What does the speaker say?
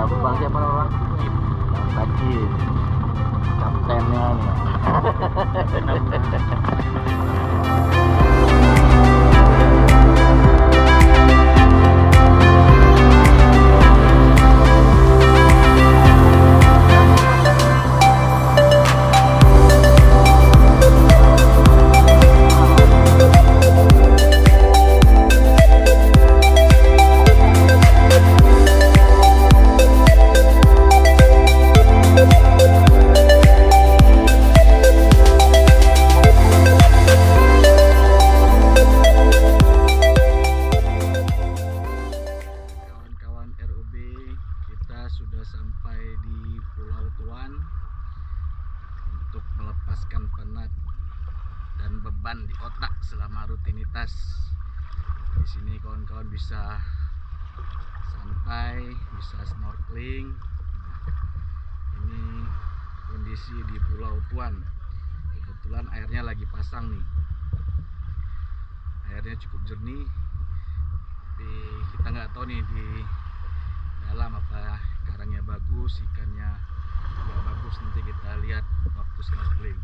Abang siapa orang? Sakit. Kaptennya nih. Sudah sampai di Pulau Tuan untuk melepaskan penat dan beban di otak selama rutinitas. Di sini kawan-kawan bisa santai, bisa snorkeling. Ini kondisi di Pulau Tuan. Kebetulan airnya lagi pasang nih. Airnya cukup jernih. Tapi kita nggak tahu nih di dalam apa karangnya bagus, ikannya juga bagus, nanti kita lihat waktu snorkeling.